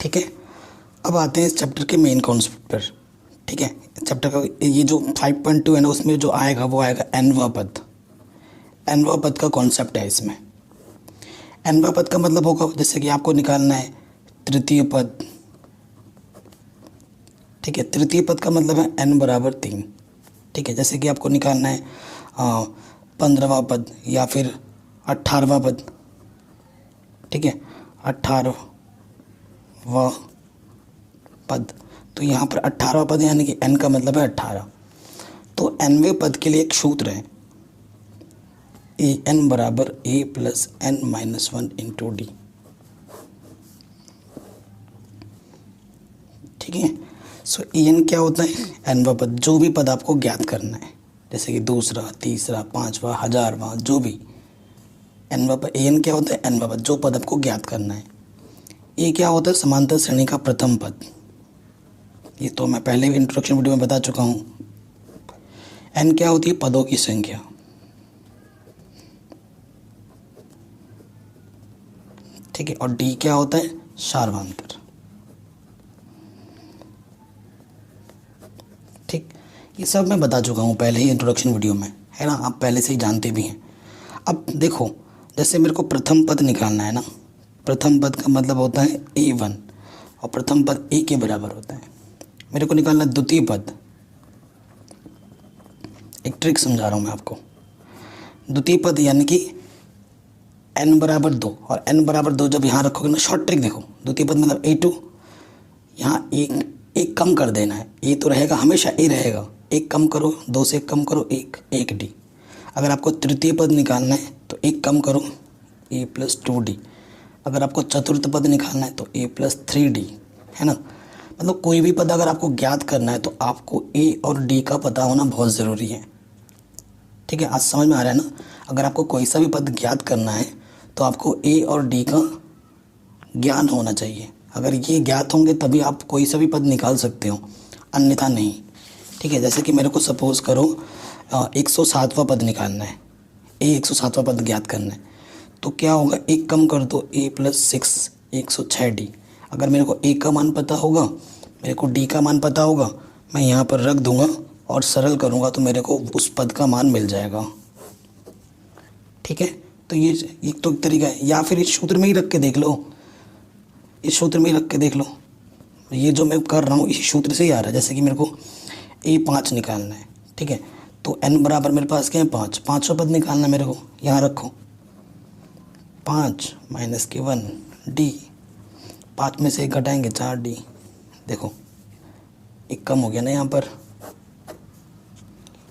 ठीक है, अब आते हैं इस चैप्टर के मेन कॉन्सेप्ट पर। ठीक है, चैप्टर का ये जो 5.2 है ना, उसमें जो आएगा वो आएगा nवां पद। nवां पद का कॉन्सेप्ट है इसमें। nवां पद का मतलब होगा, जैसे कि आपको निकालना है तृतीय पद। ठीक है, तृतीय पद का मतलब है n बराबर 3। ठीक है, जैसे कि आपको निकालना है 15वां पद या फिर 18वां पद। ठीक है, 18वां पद, तो यहाँ पर 18वां पद यानी कि n का मतलब है 18। तो nवें पद के लिए एक सूत्र है, ए एन बराबर a plus n minus 1 into d. ठीक है, सो ए एन क्या होता है, nवां पद, जो भी पद आपको ज्ञात करना है, जैसे कि दूसरा, तीसरा, पांचवा, हजारवां, जो भी nवां पद। ए एन क्या होता है, nवां पद, जो पद आपको ज्ञात करना है। ये क्या होता है, समांतर श्रेणी का प्रथम पद। ये तो मैं पहले भी इंट्रोडक्शन वीडियो में बता चुका हूँ। एन क्या होती है, पदों की संख्या। ठीक है, और डी क्या होता है, सार्वधातुक। ठीक, ये सब मैं बता चुका हूँ पहले ही इंट्रोडक्शन वीडियो में, है ना, आप पहले से ही जानते भी हैं। अब देखो, जैसे मेरे को प्रथम पद निकालना है ना, प्रथम पद का मतलब होता है a1 और प्रथम पद a के बराबर होता है। मेरे को निकालना है द्वितीय पद। एक ट्रिक समझा रहा हूँ मैं आपको। द्वितीय पद यानी कि n बराबर 2, और n बराबर 2 जब यहाँ रखोगे ना, शॉर्ट ट्रिक देखो, द्वितीय पद मतलब a2, यहाँ एक कम कर देना है, a तो रहेगा हमेशा, a रहेगा, एक कम करो, 2 से एक कम करो, एक डी। अगर आपको तृतीय पद निकालना है तो एक कम करो, a प्लस 2d। अगर आपको चतुर्थ पद निकालना है तो a प्लस 3d, है ना। मतलब कोई भी पद अगर आपको ज्ञात करना है तो आपको a और d का पता होना बहुत ज़रूरी है। ठीक है, आज समझ में आ रहा है ना। अगर आपको कोई सा भी पद ज्ञात करना है तो आपको a और d का ज्ञान होना चाहिए। अगर ये ज्ञात होंगे तभी आप कोई सा भी पद निकाल सकते हो, अन्यथा नहीं। ठीक है, जैसे कि मेरे को सपोज करो 107वां पद निकालना है, a 107वां पद ज्ञात करना है, तो क्या होगा, एक कम कर दो, a प्लस 6 106d। अगर मेरे को a का मान पता होगा, मेरे को d का मान पता होगा, मैं यहाँ पर रख दूंगा और सरल करूँगा तो मेरे को उस पद का मान मिल जाएगा। ठीक है, तो ये एक तो एक तरीका है, या फिर इस सूत्र में ही रख के देख लो, इस सूत्र में ही रख के देख लो। ये जो मैं कर रहा हूँ इसी सूत्र से ही आ रहा है। जैसे कि मेरे को a5 निकालना है, ठीक है, तो n बराबर मेरे पास क्या है, 5। पाँचवा पद निकालना है मेरे को, यहाँ रखो 5 माइनस के 1 d, 5 में से 1 घटाएंगे 4d। देखो एक कम हो गया ना यहाँ पर।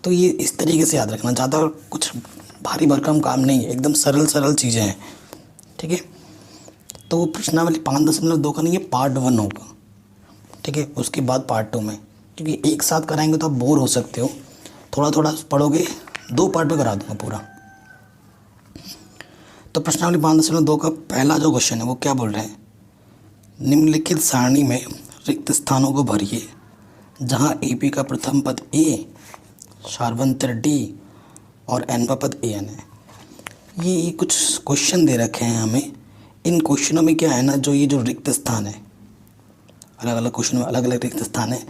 तो ये इस तरीके से याद रखना, ज़्यादा कुछ भारी भरकम काम नहीं है, एकदम सरल सरल चीज़ें हैं। ठीक है, तो प्रश्नावली 5.2 का नहीं, ये पार्ट 1 होगा। ठीक है, उसके बाद पार्ट 2 में, क्योंकि एक साथ कराएंगे तो आप बोर हो सकते हो, थोड़ा थोड़ा पढ़ोगे, 2 पार्ट में करा दूंगा पूरा। तो प्रश्नावली 5.2 का पहला जो क्वेश्चन है वो क्या बोल रहे हैं, निम्नलिखित सारणी में रिक्त स्थानों को भरिए जहां AP का प्रथम पद A, सार्वंतर D और nवां पद an है। ये कुछ क्वेश्चन दे रखे हैं हमें। इन क्वेश्चनों में क्या है ना, जो ये जो रिक्त स्थान है, अलग अलग क्वेश्चन में अलग अलग रिक्त स्थान है,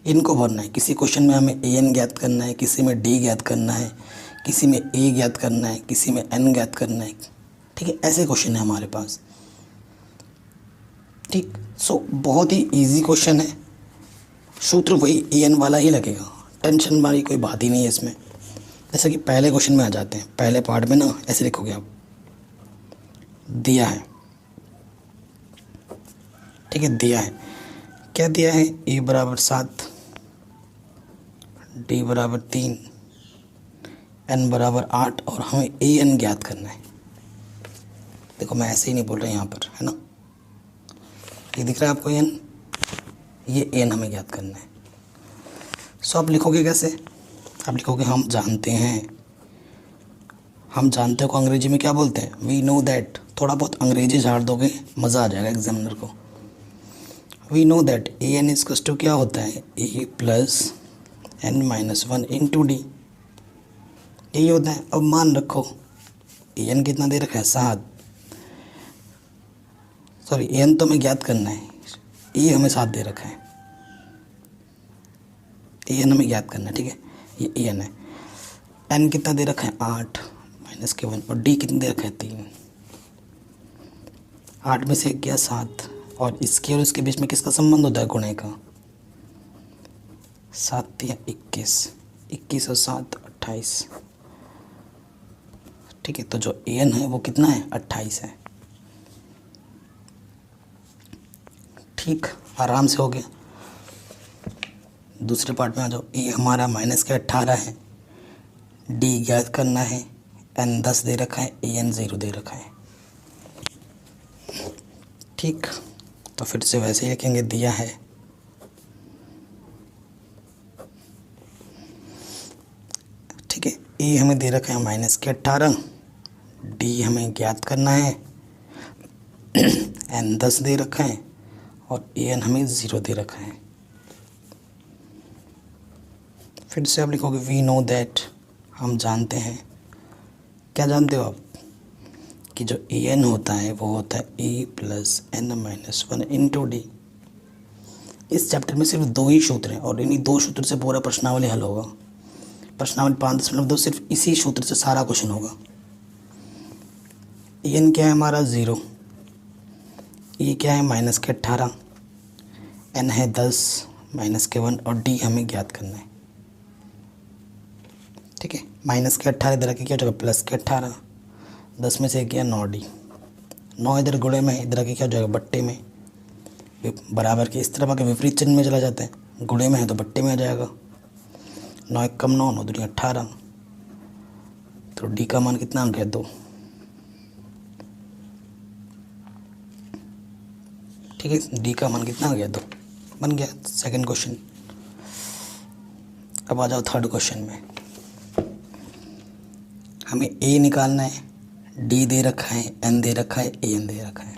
इनको भरना है। किसी क्वेश्चन में हमें an ज्ञात करना है, किसी में d ज्ञात करना है, किसी में a ज्ञात करना है, किसी में n ज्ञात करना है। ठीक है, ऐसे क्वेश्चन है हमारे पास। ठीक, सो बहुत ही इजी क्वेश्चन है, सूत्र वही an वाला ही लगेगा, टेंशन वाली कोई बात ही नहीं है इसमें। जैसे कि पहले क्वेश्चन में आ जाते हैं, पहले पार्ट में ना ऐसे लिखोगे आप, दिया है, ठीक है, दिया है, क्या दिया है, a बराबर 7, d बराबर 3, n बराबर 8 और हमें an ज्ञात करना है। देखो मैं ऐसे ही नहीं बोल रहा यहाँ पर, है ना, ये दिख रहा है आपको n, ये n हमें ज्ञात करना है। सो आप लिखोगे कैसे, आप लिखोगे हम जानते हैं, हम जानते को अंग्रेजी में क्या बोलते हैं, वी नो दैट। थोड़ा बहुत अंग्रेजी झाड़ दोगे मज़ा आ जाएगा एग्जामिनर को। We know that an is to क्या होता है, a plus n minus 1 into D, यही होता है। अब मान रखो an कितना दे रखा है, 7, सॉरी an तो हमें ज्ञात करना है, ए हमें 7 दे रखा है, ए एन हमें याद करना है, ठीक है, ये ए एन है। एन कितना दे रखा है 8 माइनस के 1, और डी कितना दे रखा है 3। 8 में से 1 गया 7, और इसके और इसके बीच में किसका संबंध होता है, गुणे का। 7 या 21, 21 और 7 28, ठीक है। तो जो ए एन है वो कितना है 28 है, ठीक, आराम से हो गया। दूसरे पार्ट में आ जाओ। ए हमारा माइनस के 18 है, डी याद करना है, एन 10 दे रखा है, ए एन 0 दे रखा है, ठीक। तो फिर से वैसे ही लिखेंगे, दिया है ठीक है। ए हमें दे रखा है माइनस के 18, डी हमें ज्ञात करना है, एन 10 दे रखा है, और ए एन हमें 0 दे रखा है। फिर से आप लिखोगे वी नो दैट, हम जानते हैं। क्या जानते हो आप, कि जो ए एन होता है वो होता है a plus n minus 1 into d. इस चैप्टर में सिर्फ 2 ही सूत्र हैं, और इन्हीं 2 सूत्र से पूरा प्रश्नावली हल होगा। प्रश्नावली 5.2 सिर्फ इसी सूत्र से सारा क्वेश्चन होगा। ए एन क्या है हमारा 0, ए क्या है माइनस के 18, एन है 10 माइनस के 1, और डी हमें ज्ञात करना है, ठीक है। माइनस के 18 इधर आके क्या हो जाएगा प्लस के 18, 10 में से गया 9 डी, 9 इधर गुणे में, इधर आके क्या हो जाएगा बट्टे में, बराबर के इस तरफ आके विपरीत चिन्ह में चला जाता है, गुणे में है तो बट्टे में आ जाएगा। 9 एक कम 9, 9 दूनी 18, तो डी का मान कितना आ गया 2, ठीक है। डी का मान कितना आ गया 2, बन गया सेकंड क्वेश्चन। अब आ जाओ थर्ड क्वेश्चन में। हमें ए निकालना है, डी दे रखा है, एन दे रखा है, ए एन दे रखा है,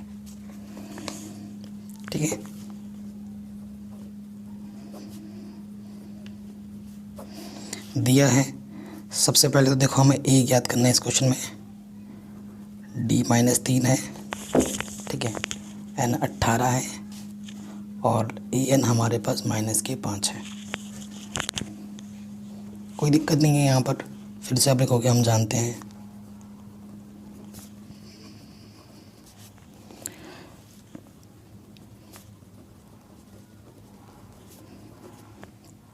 ठीक है। दिया है, सबसे पहले तो देखो हमें ए ज्ञात करना है इस क्वेश्चन में। डी -3 है, ठीक है, एन 18 है, और ए एन हमारे पास -5 है। कोई दिक्कत नहीं है यहाँ पर। फिर से आप लिखोगे हम जानते हैं,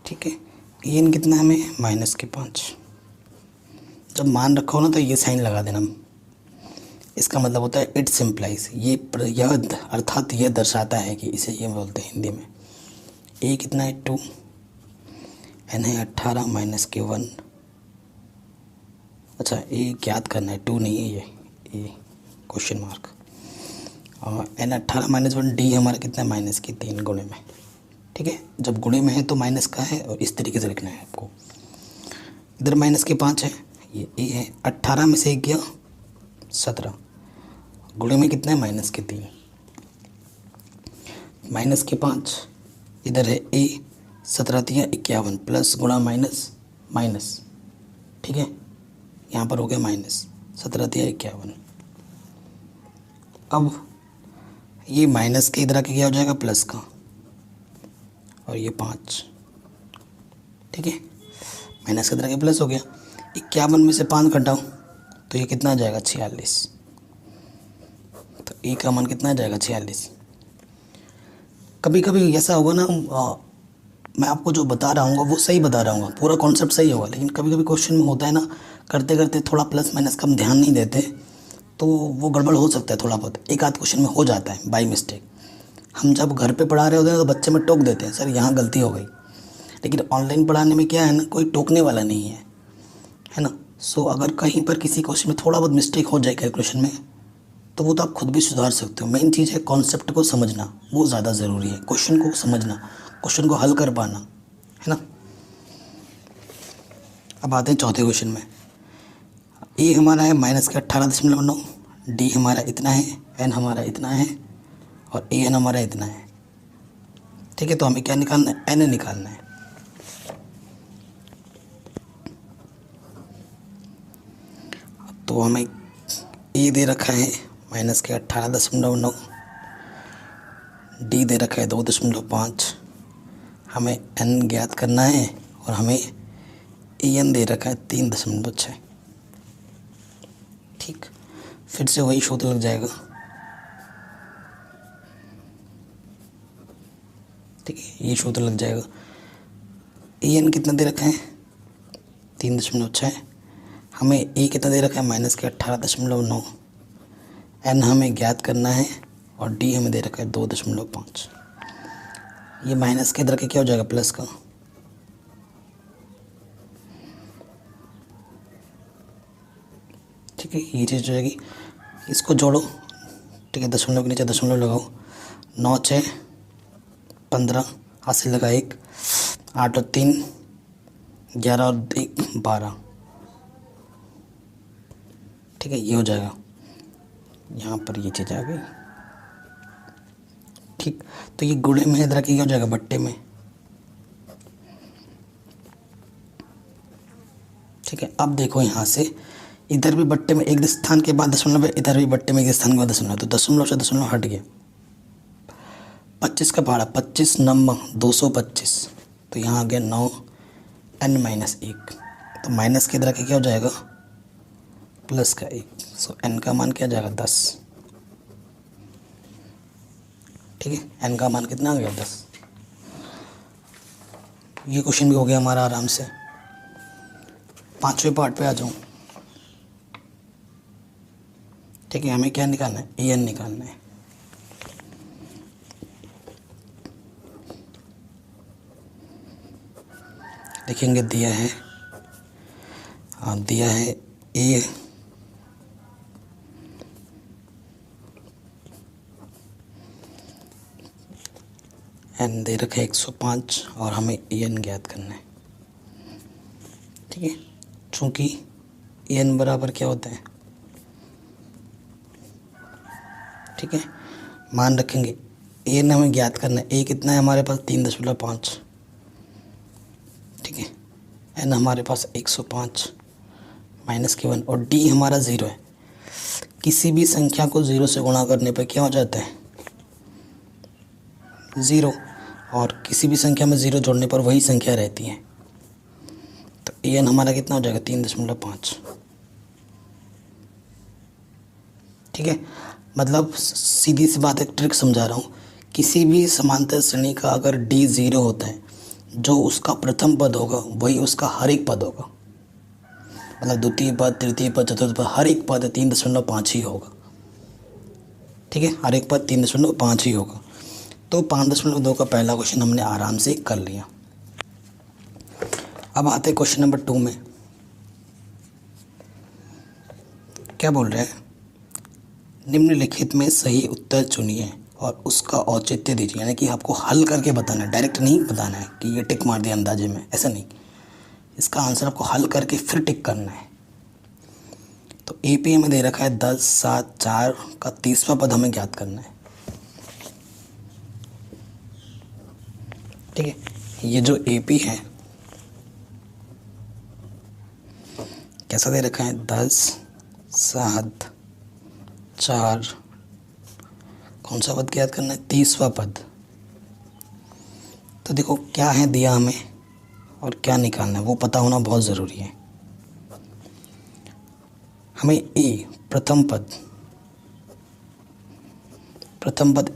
ठीक है। ए एन कितना है हमें -5। जब मान रखा हो ना तो ये साइन लगा देना, इसका मतलब होता है इट सिंप्लाइज, यह अर्थात यह दर्शाता है कि इसे ये बोलते हैं हिंदी में। ए कितना है 2, एन है 18 माइनस के 1, अच्छा ए ज्ञात करना है, 2 नहीं है ये, ए क्वेश्चन मार्क, और एन 18 माइनस 1, डी हमारा कितना है -3 गुणे में, ठीक है। जब गुणे में है तो माइनस का है, और इस तरीके से लिखना है आपको। इधर -5 है, ये ए है, 18 में से 1 गया 17, गुणे में कितना है -3, -5, इधर है ए, 17 × 51 प्लस गुणा माइनस माइनस, ठीक है। यहाँ पर हो गया -17 × 51। अब ये माइनस के इधर आके क्या हो जाएगा प्लस का, और ये 5, ठीक है। माइनस के इधर आके प्लस हो गया। 51 में से 5 घटाओ तो ये कितना आ जाएगा 46, तो ए का मान कितना आ जाएगा 46। कभी कभी ऐसा होगा ना, मैं आपको जो बता रहा हूँ वो सही बता रहा हूँ, पूरा कॉन्सेप्ट सही होगा, लेकिन कभी कभी क्वेश्चन में होता है ना, करते करते थोड़ा प्लस माइनस का हम ध्यान नहीं देते, तो वो गड़बड़ हो सकता है थोड़ा बहुत, एक आध क्वेश्चन में हो जाता है बाय मिस्टेक। हम जब घर पे पढ़ा रहे होते हैं तो बच्चे में टोक देते हैं, सर यहाँ गलती हो गई, लेकिन ऑनलाइन पढ़ाने में क्या है ना, कोई टोकने वाला नहीं है ना। सो अगर कहीं पर किसी क्वेश्चन में थोड़ा बहुत मिस्टेक हो जाए कैलकुलेशन में, तो वो तो आप खुद भी सुधार सकते हो। मेन चीज़ है कॉन्सेप्ट को समझना, वो ज़्यादा ज़रूरी है, क्वेश्चन को समझना, क्वेश्चन को हल कर पाना, है ना। अब आते हैं चौथे क्वेश्चन में। ए हमारा है -18.9, डी हमारा इतना है, एन हमारा इतना है, और ए एन हमारा इतना है, ठीक है। तो हमें क्या निकालना है, एन निकालना है। तो हमें ए दे रखा है -18.9, डी दे रखा है 2.5, हमें एन ज्ञात करना है और हमें ए एन दे रखा है 3.6। ठीक, फिर से वही सूत्र लग जाएगा। ठीक है, ये सूत्र लग जाएगा। ए एन कितना दे रखा है 3.6, हमें ए कितना दे रखा है -18.9, एन हमें ज्ञात करना है और डी हमें दे रखा है 2.5। ये माइनस के इधर के क्या हो जाएगा प्लस का, ठीक है, ये चीज़ हो जाएगी। इसको जोड़ो, ठीक है, दशमलव के नीचे दशमलव लगाओ, 9 6 15, हासिल लगा 1, 8 और 3 11 और 1 12। ठीक है, ये हो जाएगा, यहाँ पर ये चीज़ आ गई। ठीक, तो ये गुणे में इधर की क्या हो जाएगा बट्टे में। ठीक है, अब देखो यहाँ से इधर भी बट्टे में एक स्थान के बाद दशमलव है, इधर भी बट्टे में एक स्थान के बाद दशमलव, तो दशमलव से दशमलव हट गया। 25 का पहाड़ा 25 नम 225, तो यहाँ आ गया 9 n-1, तो माइनस के इधर के क्या हो जाएगा प्लस का 1, सो n का मान क्या जाएगा 10। ठीक है, n का मान कितना आ गया 10। ये क्वेश्चन भी हो गया हमारा आराम से। 5वें पार्ट पे आ जाऊँ। ठीक है, हमें क्या निकालना है, ए एन निकालना है। देखेंगे दिया है, हाँ दिया है ए एन दे रखा है 105 और हमें ए एन ज्ञात करना है। ठीक है, चूँकि ए एन बराबर क्या होता है, ठीक है, मान रखेंगे ए एन हमें ज्ञात करना है। ए कितना है हमारे पास 3.5, ठीक है, एन हमारे पास 105 माइनस के 1 और डी हमारा 0 है। किसी भी संख्या को 0 से गुणा करने पर क्या हो जाता है 0, और किसी भी संख्या में 0 जोड़ने पर वही संख्या रहती है। तो ए एन हमारा कितना हो जाएगा 3.5। ठीक है, मतलब सीधी सी बात, एक ट्रिक समझा रहा हूँ। किसी भी समांतर श्रेणी का अगर डी 0 होता है, जो उसका प्रथम पद होगा वही उसका हर एक पद होगा। मतलब द्वितीय पद, तृतीय पद, चतुर्थ पद, हर एक पद 3.5 ही होगा। ठीक है, हर एक पद 3.5 ही होगा। तो 5.2 का पहला क्वेश्चन हमने आराम से कर लिया। अब आते क्वेश्चन नंबर 2 में। क्या बोल रहे हैं, निम्नलिखित में सही उत्तर चुनिए और उसका औचित्य दीजिए। यानी कि आपको हल करके बताना है, डायरेक्ट नहीं बताना है कि ये टिक मार दिया अंदाजे में, ऐसा नहीं। इसका आंसर आपको हल करके फिर टिक करना है। तो ए पी में दे रखा है 10 7 4 का 30वां पद हमें ज्ञात करना है। ठीक है, ये जो ए पी है कैसा दे रखा है 10 7 4, कौन सा पद ज्ञात करना है 30वां पद। तो देखो क्या है दिया हमें और क्या निकालना है वो पता होना बहुत ज़रूरी है। हमें ए प्रथम पद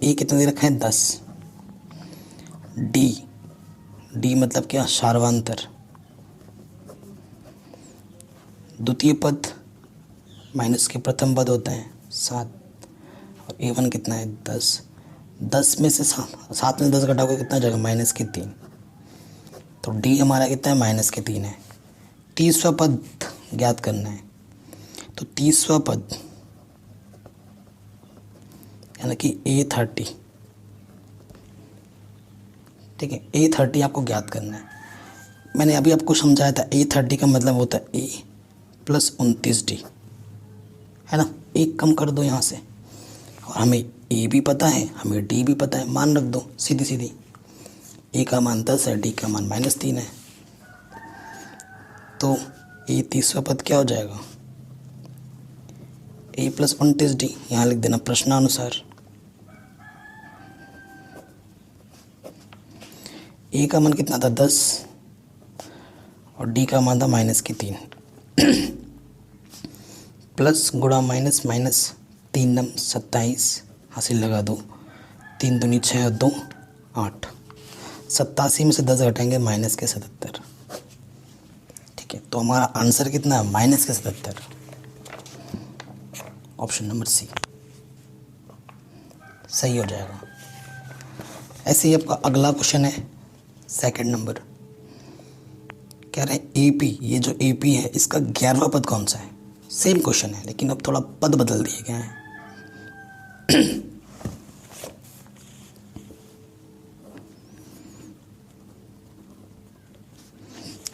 ए कितना दे रखा है 10, डी मतलब क्या सार्वांतर, द्वितीय पद माइनस के प्रथम पद होता है 7 और A1 कितना है 10 में से 7 में 10 घटाओगे कितना जाएगा -3, तो D हमारा कितना है -3 है। 30वां पद ज्ञात करना है, तो 30वां पद यानी कि A30। ठीक है, A30 आपको ज्ञात करना है। मैंने अभी आपको समझाया था A30 का मतलब होता है A + 29D, है ना। एक कम कर दो यहाँ से, और हमें ए भी पता है, हमें डी भी पता है, मान रख दो सीधी सीधी। ए का मान 10 है, डी का मान -3 है, तो ए 30वां पद क्या हो जाएगा A + 29D। यहाँ लिख देना प्रश्नानुसार। ए का मान कितना था 10 और डी का मान था -3 प्लस गुणा माइनस माइनस 3 नम 27 हासिल लगा दो 3 दूनी 6 और 2 8 87 में से 10 घटाएंगे -77। ठीक है, तो हमारा आंसर कितना है -77, ऑप्शन नंबर सी सही हो जाएगा। ऐसे ही आपका अगला क्वेश्चन है सेकंड नंबर, कह रहे हैं एपी, ये जो एपी है इसका 11वां पद कौन सा है। सेम क्वेश्चन है लेकिन अब थोड़ा पद बदल दिए गए हैं।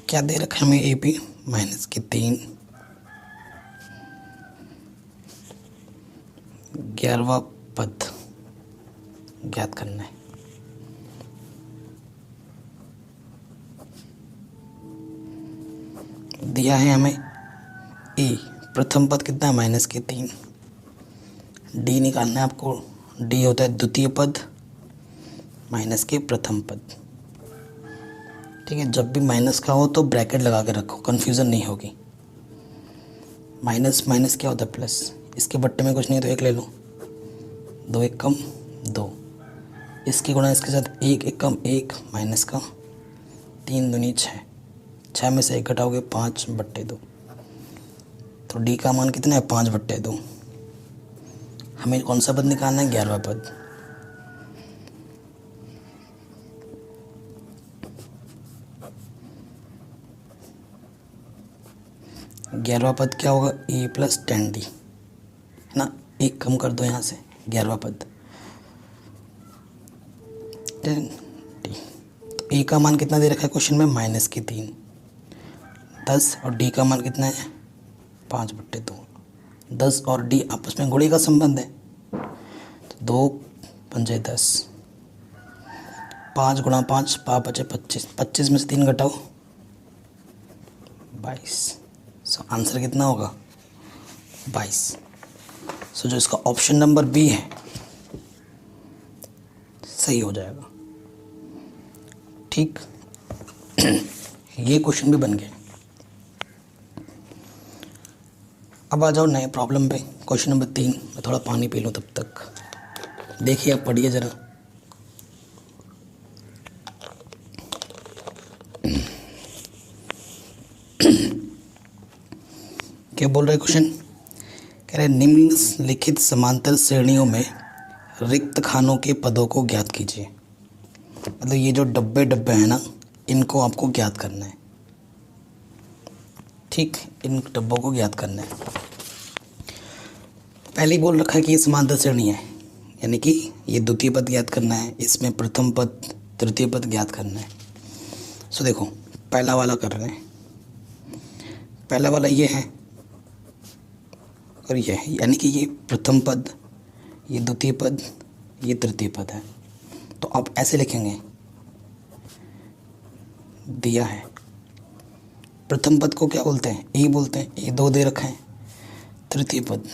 क्या दे रखा है हमें एपी -3 11वां पद ज्ञात करना है। दिया है हमें ए प्रथम पद कितना है -3, डी निकालना है आपको, डी होता है द्वितीय पद माइनस के प्रथम पद। ठीक है, जब भी माइनस का हो तो ब्रैकेट लगा के रखो, कन्फ्यूज़न नहीं होगी। माइनस माइनस क्या होता है प्लस, इसके बट्टे में कुछ नहीं तो एक ले लो, 2 एक कम 2, इसकी गुणा इसके साथ 1 एक कम 1 माइनस का 3 दूनी 6, 6 में से 1 घटाओगे 5/2, तो डी का मान कितना है 5/2। हमें कौन सा पद निकालना है 11वां पद। ग्यारहवां पद क्या होगा ए प्लस 10d, है ना, एक कम कर दो यहाँ से, 11वां पद 10d। तो ए का मान कितना दे रखा है क्वेश्चन में -3, 10 और डी का मान कितना है 5/2। 10 और डी आपस में गुणे का संबंध है, तो 2 पंजे 10, 5 गुणा 5 5 बचे 25, 25 में से 3 घटाओ 22। सो आंसर कितना होगा 22। सो जो इसका ऑप्शन नंबर बी है सही हो जाएगा। ठीक, ये क्वेश्चन भी बन गया। अब आ जाओ नए प्रॉब्लम पे, क्वेश्चन नंबर 3। मैं थोड़ा पानी पी लूँ तब तक, देखिए आप पढ़िए ज़रा। क्या बोल रहा है क्वेश्चन, कह रहे निम्नलिखित समांतर श्रेणियों में रिक्त खानों के पदों को ज्ञात कीजिए। मतलब ये जो डब्बे डब्बे हैं ना, इनको आपको ज्ञात करना है। ठीक, इन डब्बों को ज्ञात करना है। पहले ही बोल रखा है कि ये समांतर श्रेणी है, यानी कि ये द्वितीय पद ज्ञात करना है, इसमें प्रथम पद तृतीय पद ज्ञात करना है। सो देखो पहला वाला कर रहे हैं, पहला वाला ये है और ये है, यानी कि ये प्रथम पद, ये द्वितीय पद, ये तृतीय पद है। तो आप ऐसे लिखेंगे, दिया है प्रथम पद को क्या बोलते हैं ए बोलते हैं, ए 2 दे रखा है, तृतीय पद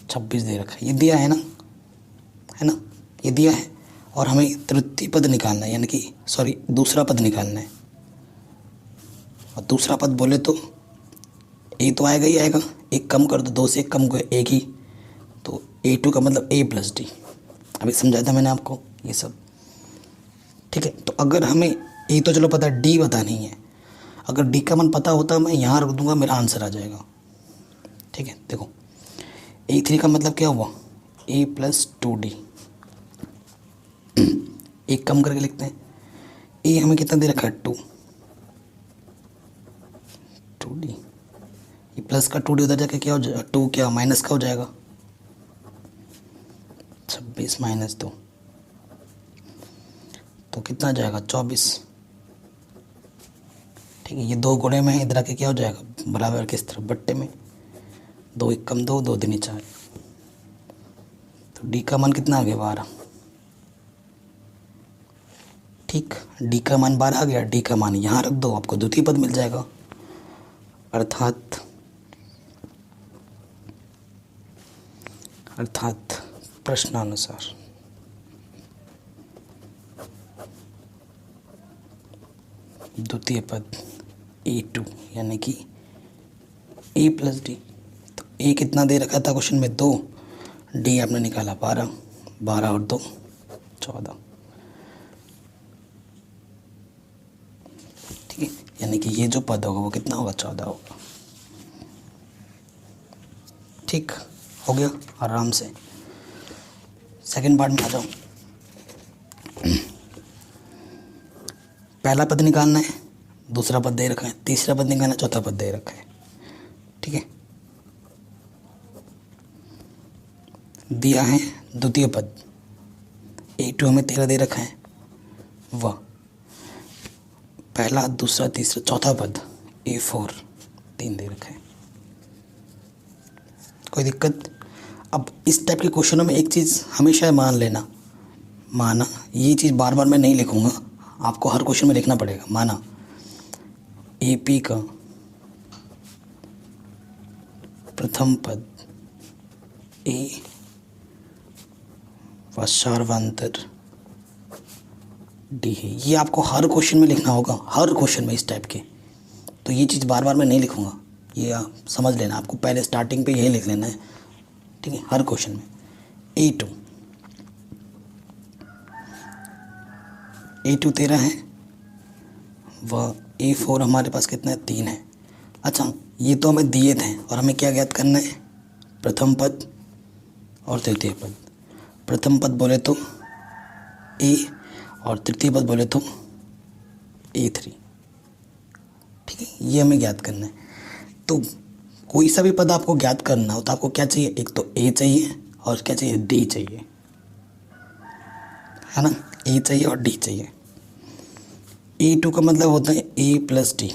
26 दे रखा है, ये दिया है ना, है ना, ये दिया है। और हमें तृतीय पद निकालना है, यानी कि सॉरी दूसरा पद निकालना है। और दूसरा पद बोले तो ए तो आएगा ही आएगा, एक कम कर दो, 2 से 1 कम कर 1 ही, तो A2 का मतलब A प्लस डी। अभी समझाया था मैंने आपको ये सब। ठीक है, तो अगर हमें ए तो चलो पता है, डी पता नहीं है, अगर डी का मन पता होता मैं यहाँ रख दूंगा, मेरा आंसर आ जाएगा। ठीक है, देखो A3 का मतलब क्या हुआ A प्लस 2D, एक कम करके लिखते हैं। ए हमें कितना दे रखा है 2D, ये प्लस का 2D उधर जाके क्या हो जाएगा, 2 क्या माइनस का हो जाएगा, 26 माइनस 2, तो कितना जाएगा 24। ठीक है, ये 2 गुणे में है, इधर आके क्या हो जाएगा बराबर किस तरफ बट्टे में, 2 एक कम 2, 2 दूनी 4, तो डी का मान कितना आ गया 12। ठीक, डी का मान 12 आ गया, डी का मान यहाँ रख दो, आपको द्वितीय पद मिल जाएगा, अर्थात प्रश्नानुसार। द्वितीय पद A2 यानी कि A प्लस डी। तो A कितना दे रखा था क्वेश्चन में 2, डी आपने निकाला 12, 12 और 2 14। ठीक है, यानी कि ये जो पद होगा वो कितना होगा 14 होगा। ठीक हो गया आराम से। सेकंड पार्ट में आ जाओ। पहला पद निकालना है, दूसरा पद दे रखा है, तीसरा पद निकालना है, चौथा पद दे रखा है। ठीक है, दिया है द्वितीय पद A2 हमें 13 दे रखा है, वह पहला दूसरा तीसरा चौथा पद A4 3 दे रखा है। कोई दिक्कत? अब इस टाइप के क्वेश्चनों में एक चीज़ हमेशा मान लेना, माना ये चीज़ बार बार मैं नहीं लिखूंगा, आपको हर क्वेश्चन में लिखना पड़ेगा। माना AP का प्रथम पद A व सार्वंतर D है, ये आपको हर क्वेश्चन में लिखना होगा, हर क्वेश्चन में इस टाइप के। तो ये चीज़ बार बार मैं नहीं लिखूंगा, ये आप समझ लेना, आपको पहले स्टार्टिंग पे यही लिख लेना है। ठीक है, हर क्वेश्चन में A2 13 है, वह A4 हमारे पास कितना है 3 है। अच्छा, ये तो हमें दिए थे और हमें क्या ज्ञात करना है? प्रथम पद और तृतीय पद। प्रथम पद बोले तो A और तृतीय पद बोले तो A3। ठीक है, ये हमें ज्ञात करना है। तो कोई सा भी पद आपको ज्ञात करना हो तो आपको क्या चाहिए? एक तो A चाहिए और क्या चाहिए? D चाहिए, है ना। A चाहिए और D चाहिए। A2 का मतलब होता है A प्लस डी,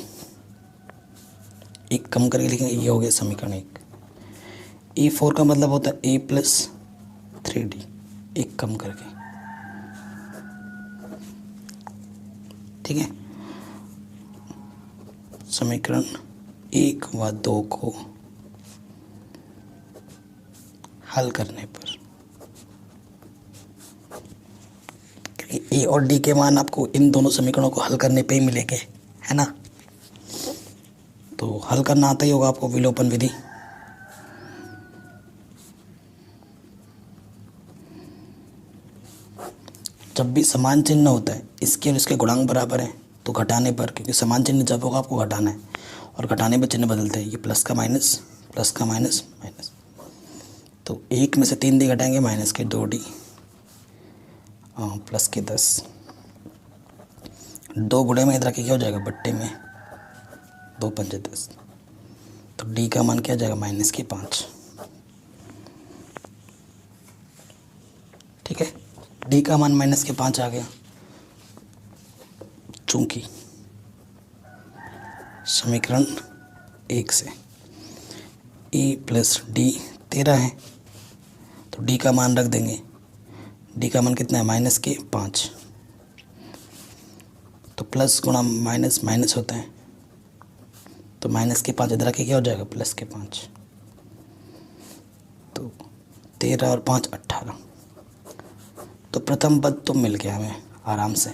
एक कम करके लिखेंगे, ये हो गया समीकरण 1। A4 का मतलब होता है A प्लस 3D, एक कम करके। ठीक है, समीकरण 1 व 2 को हल करने पर A और D के मान आपको इन दोनों समीकरणों को हल करने पे ही मिलेंगे, है ना। तो हल करना आता ही होगा आपको, विलोपन विधि। जब भी समान चिन्ह होता है, इसके और इसके गुणांक बराबर हैं, तो घटाने पर, क्योंकि समान चिन्ह जब होगा आपको घटाना है और घटाने पर चिन्ह बदलते हैं, ये प्लस का माइनस, प्लस का माइनस, माइनस। तो 1 में से 3 डी घटाएंगे, माइनस के 2D, प्लस के 10। 2 गुणे में इधर के क्या हो जाएगा? बट्टे में 2 पंजे 10। तो D का मान क्या जाएगा? माइनस के 5। ठीक है, D का मान माइनस के 5 आ गया। चूंकि समीकरण 1 से A प्लस D 13 है, तो D का मान रख देंगे। D का मान कितना है? माइनस के 5। तो प्लस गुणा माइनस माइनस होता है, तो माइनस के 5 इधर के क्या हो जाएगा? प्लस के 5। तो 13 और 5 18। तो प्रथम पद तो मिल गया हमें आराम से।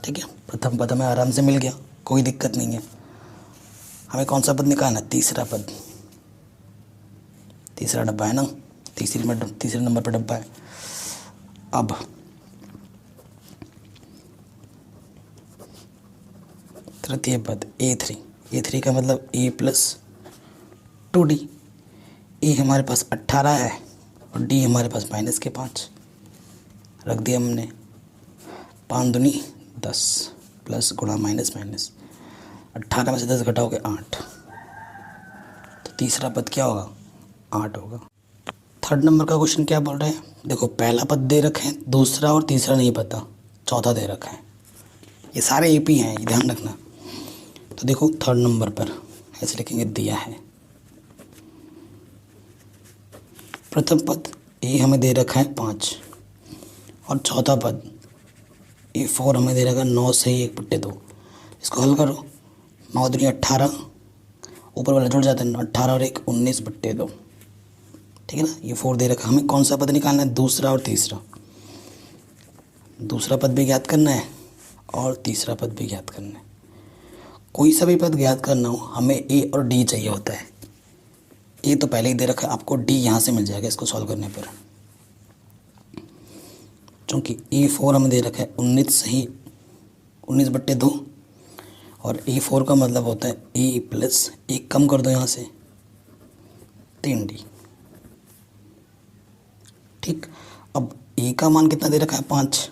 ठीक है, प्रथम पद हमें आराम से मिल गया, कोई दिक्कत नहीं है। हमें कौन सा पद निकालना है? तीसरा पद। तीसरा डब्बा है ना, तीसरे नंबर पर डब्बा है। अब तृतीय पद A3। A3 का मतलब A प्लस 2D। A हमारे पास 18 है और D हमारे पास माइनस के 5 रख दिया हमने। 5 दूनी 10 प्लस गुणा माइनस माइनस, 18 में से 10 घटाओगे 8। तो तीसरा पद क्या होगा? 8 होगा। थर्ड नंबर का क्वेश्चन क्या बोल रहे हैं? देखो, पहला पद दे रखे हैं, दूसरा और तीसरा नहीं पता, चौथा दे रखा है। ये सारे AP हैं, ये ध्यान रखना। तो देखो थर्ड नंबर पर ऐसे लिखेंगे, दिया है प्रथम पद A हमें दे रखा है 5 और चौथा पद A4 हमें दे रखा है 9 से 1/2। इसको हल करो। 9 दूनी 18, ऊपर वाला जुड़ जाता है, 18 और 1 19/2। ठीक है ना, ये 4 दे रखा। हमें कौन सा पद निकालना है? दूसरा और तीसरा। दूसरा पद भी ज्ञात करना है और तीसरा पद भी ज्ञात करना है। कोई सा भी पद ज्ञात करना हो हमें ए और डी चाहिए होता है। ए तो पहले ही दे रखा है, आपको डी यहाँ से मिल जाएगा इसको सॉल्व करने पर। चूँकि E4 हमें दे रखा है 19 सही 19/2 और E4 का मतलब होता है ए प्लस एक कम कर दो यहाँ से 3D। ठीक, अब ए का मान कितना दे रखा है 5।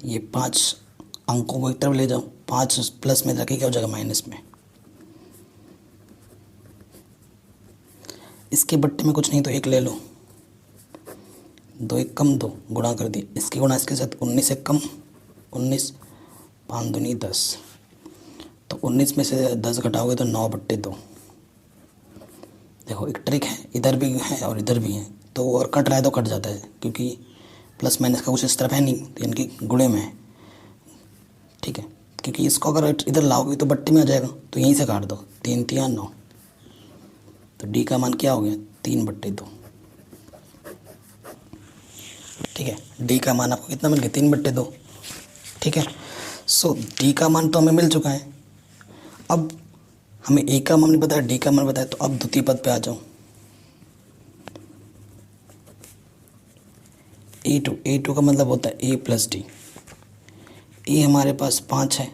ये 5 अंकों को एक तरफ ले जाओ, 5 प्लस में जाके क्या हो जाएगा माइनस में। इसके बट्टे में कुछ नहीं तो एक ले लो, 2 एक कम 2 गुणा कर दिए, इसके गुणा इसके साथ 19 एक कम 19 5 दूनी 10। तो 19 में से 10 घटाओगे तो 9/2। देखो एक ट्रिक है, इधर भी है और इधर भी है, तो और कट रहा है तो कट जाता है क्योंकि प्लस माइनस का कुछ इस तरफ है नहीं, तो इनकी गुणे में है। ठीक है, क्योंकि इसको अगर इधर लाओगे तो बट्टे में आ जाएगा, तो यहीं से काट दो 3 3 9। तो डी का मान क्या हो गया 3/2। ठीक है, डी का मान आपको कितना मिल गया 3/2। ठीक है, सो डी का मान तो हमें मिल चुका है। अब हमें ए का मान नहीं पता है, डी का मान पता है, तो अब द्वितीय पद पे आ जाओ। A2 का मतलब होता है ए प्लस डी। ए हमारे पास 5 है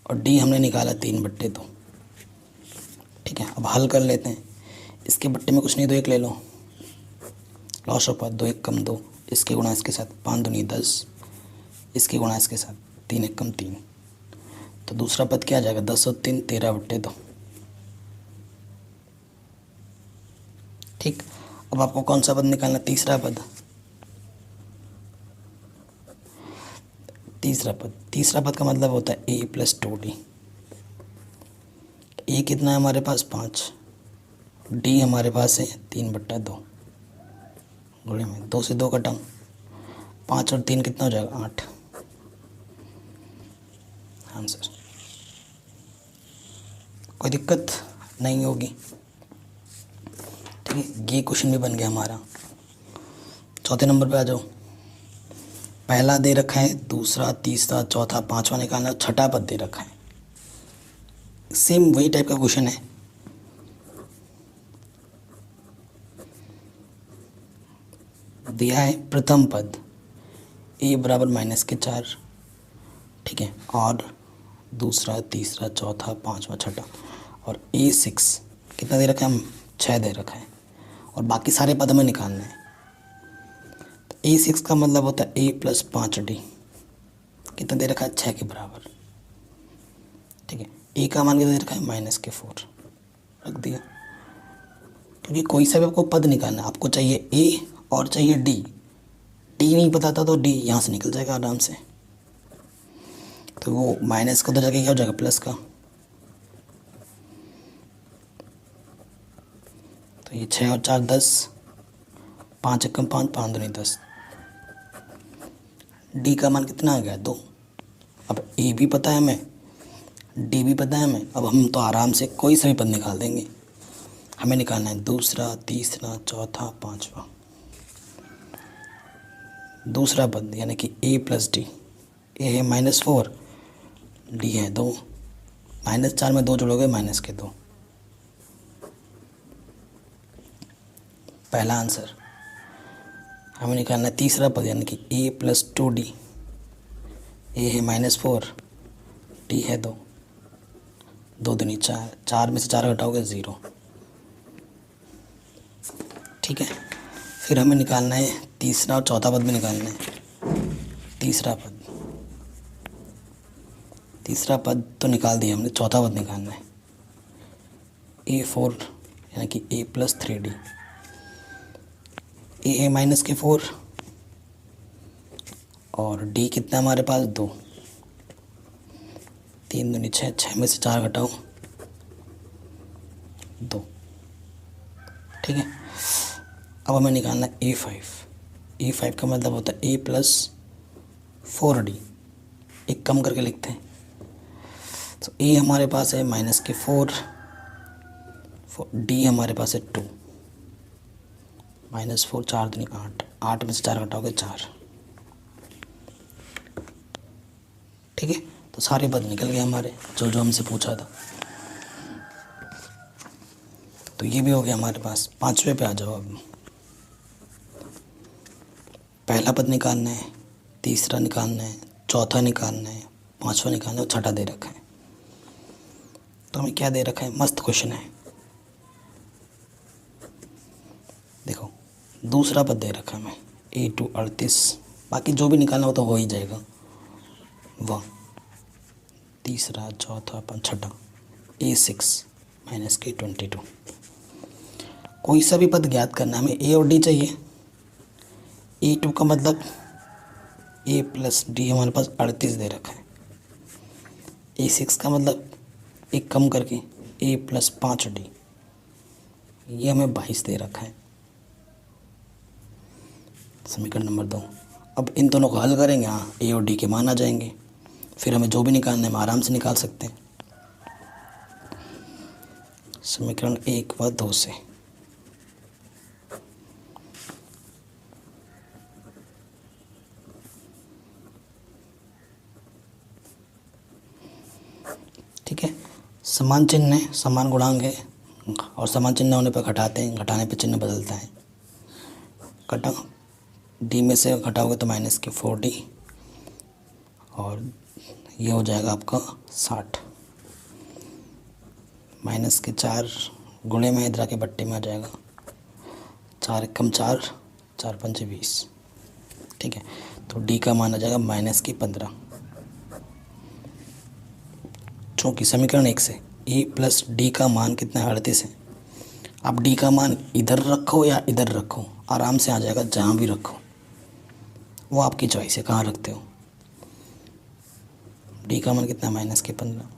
और डी हमने निकाला 3/2। ठीक है, अब हल कर लेते हैं। इसके बट्टे में कुछ नहीं तो एक ले लो, लॉस ऑफ 2 एक कम 2, इसके गुणा इसके साथ 5 दूनी 10, इसके गुणा इसके साथ 3 एक कम 3। तो दूसरा पद क्या आ जाएगा 10 और 3 13/2। ठीक, अब आपको कौन सा पद निकालना, तीसरा पद। तीसरा पद का मतलब होता है ए प्लस 2D। ए कितना है हमारे पास 5, डी हमारे पास है 3/2। गुणे में 2 से 2 कटाऊँ, 5 और 3 कितना हो जाएगा 8। आंसर। कोई दिक्कत नहीं होगी। ठीक है, ये क्वेश्चन भी बन गया हमारा। चौथे नंबर पे आ जाओ। पहला दे रखा है, दूसरा तीसरा चौथा पांचवा निकालना, छठा पद दे रखा है। सेम वही टाइप का क्वेश्चन है। दिया है प्रथम पद a बराबर -4। ठीक है, और दूसरा तीसरा चौथा पांचवा छठा, और A6 कितना दे रखा है 6 दे रखा है, और बाकी सारे पद हमें निकालना है। A6 का मतलब होता है a प्लस 5D। कितना दे रखा है 6 के बराबर। ठीक है, a का मान कितना दे रखा है -4 रख दिया। क्योंकि कोई सा भी आपको पद निकालना है, आपको चाहिए a और चाहिए d। d नहीं पता था तो d यहाँ से निकल जाएगा आराम से। तो वो माइनस का उधर जाके क्या हो जाएगा प्लस का। तो ये 6 और 4 10, 5 एकम 5 5 दूनी 10। डी का मान कितना आ गया 2। अब ए भी पता है हमें, डी भी पता है हमें। अब हम तो आराम से कोई सा भी पद निकाल देंगे। हमें निकालना है दूसरा तीसरा चौथा पांचवा। दूसरा पद यानी कि a प्लस डी। ए है -4, डी है 2, -4 में 2 जोड़ोगे माइनस के 2। पहला आंसर। हमें निकालना है तीसरा पद यानी कि a प्लस 2D। ए है -4, डी है 2, 2 दूनी 4, 4 में से 4 घटाओगे 0। ठीक है, फिर हमें निकालना है तीसरा और चौथा पद भी निकालना है। तीसरा पद तो निकाल दिया हमने, चौथा पद निकालना है। A4 यानी कि a प्लस 3D। ए है -4 और डी कितना हमारे पास 2, 3 दूनी 6, 6 में से 4 घटाओ 2। ठीक है, अब हमें निकालना है A5 का मतलब होता है a प्लस 4D। एक कम करके लिखते हैं। तो a हमारे पास है -4, डी हमारे पास है 2, -4 4 दूनी 8, 8 में से 4 घटाओगे 4। ठीक है, तो सारे पद निकल गए हमारे जो जो हमसे पूछा था। तो ये भी हो गया हमारे पास। 5वें पे आ जाओ। अब पहला पद निकालना है, तीसरा निकालना है, चौथा निकालना है, 5वां निकालना है और छठा दे रखा है। तो हमें क्या दे रखा है, मस्त क्वेश्चन है। देखो दूसरा पद दे रखा है हमें A2 38, बाकी जो भी निकालना हो तो हो ही जाएगा। वह तीसरा चौथा छठा A6 -K 22। कोई सा भी पद ज्ञात करना है, हमें A और D चाहिए। A2 का मतलब A + D हमारे पास 38 दे रखा है। A6 का मतलब एक कम करके A + 5D, ये हमें 22 दे रखा है। समीकरण नंबर 2। अब इन दोनों को हल करेंगे, हाँ A और D के मान आ जाएंगे। फिर हमें जो भी निकालना है हम आराम से निकाल सकते हैं। समीकरण 1 व 2 से ठीक है, समान चिन्ह है, समान गुणांक है और समान चिन्ह होने पर घटाते हैं, घटाने पर चिन्ह बदलता है। घटा D में से घटाओगे तो -K 4D और ये हो जाएगा आपका 60। -K 4 गुणे में इधर के बट्टे में आ जाएगा। 4 एकम 4, 4 पंचे 20। ठीक है, तो D का मान आ जाएगा -K 15। चूँकि समीकरण 1 से A + D का मान कितना है, 38 है। आप D का मान इधर रखो या इधर रखो, आराम से आ जाएगा। जहाँ भी रखो वो आपकी चॉइस है, कहाँ रखते हो। D का मान कितना है, -K 15।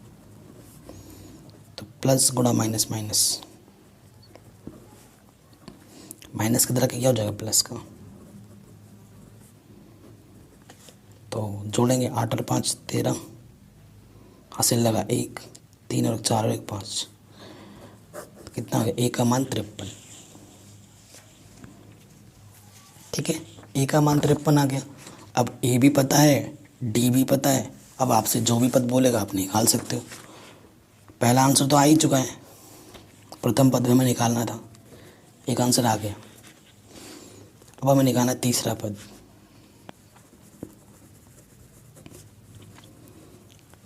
तो प्लस गुणा माइनस माइनस, माइनस की तरह क्या हो जाएगा, प्लस का। तो जोड़ेंगे 8 और 5 13, हासिल लगा 1, 3 और 4 और 1 5, तो कितना हो गया, A का मान 53। ठीक है, A का मान 53 आ गया। अब A भी पता है, D भी पता है। अब आपसे जो भी पद बोलेगा आप निकाल सकते हो। पहला आंसर तो आ ही चुका है, प्रथम पद हमें निकालना था, एक आंसर आ गया। अब हमें निकालना है तीसरा पद।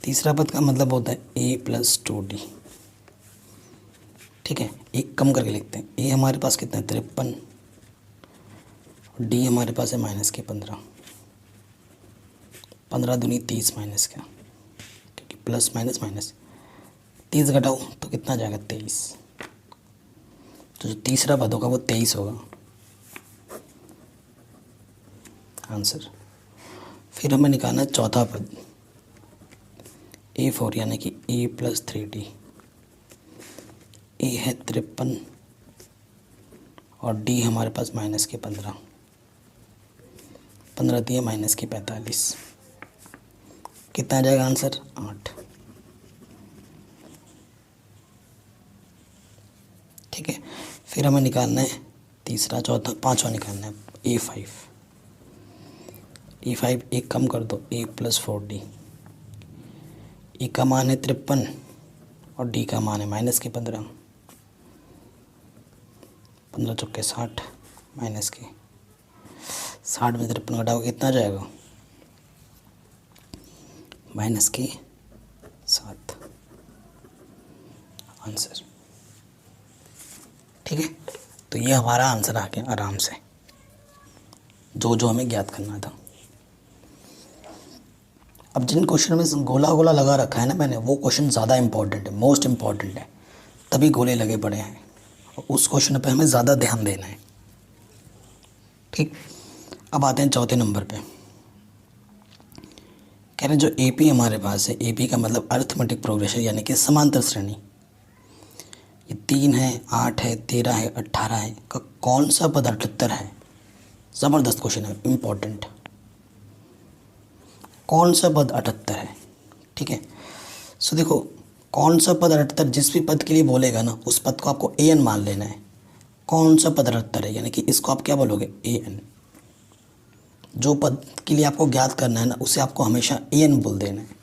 तीसरा पद का मतलब होता है A + 2D। ठीक है, एक कम करके लिखते हैं। A हमारे पास कितना है, 53, और D हमारे पास है -K 15। 15 दूनी 30 माइनस का, क्योंकि प्लस माइनस माइनस, 30 घटाओ तो कितना जाएगा, 23। तो जो तीसरा पद होगा वो 23 होगा आंसर। फिर हमें निकालना है चौथा पद, A4 यानी कि A + 3D। A है 53 और D हमारे पास -K 15, 15 दिए -K 45, कितना आ जाएगा आंसर, 8। ठीक है, फिर हमें निकालना है तीसरा चौथा पांचवा निकालना है A5। A5 एक कम कर दो, A + 4D। A का मान है 53 और D का मान है -K 15, 15 चौके 60, -K 60 में 53 घटाओ कितना जाएगा, -K 7 आंसर। ठीक है, तो ये हमारा आंसर आ गया आराम से, जो जो हमें ज्ञात करना था। अब जिन क्वेश्चन में गोला गोला लगा रखा है ना मैंने, वो क्वेश्चन ज़्यादा इंपॉर्टेंट है, मोस्ट इम्पॉर्टेंट है, तभी गोले लगे पड़े हैं, और उस क्वेश्चन पे हमें ज़्यादा ध्यान देना है। ठीक, अब आते हैं चौथे नंबर पे। कह रहे हैं जो AP हमारे पास है, AP का मतलब अरिथमेटिक प्रोग्रेशन यानी कि समांतर श्रेणी, ये 3 है, 8 है, 13 है, 18 है, का कौन सा पद 78 है। ज़बरदस्त क्वेश्चन है, इम्पॉर्टेंट। कौन सा पद 78 है, ठीक है। सो देखो, कौन सा पद 78 जिस भी पद के लिए बोलेगा ना, उस पद को आपको AN मान लेना है। कौन सा पद अठहत्तर है, यानी कि इसको आप क्या बोलोगे, ए एन। जो पद के लिए आपको ज्ञात करना है ना उसे आपको हमेशा ए एन बोल देना है।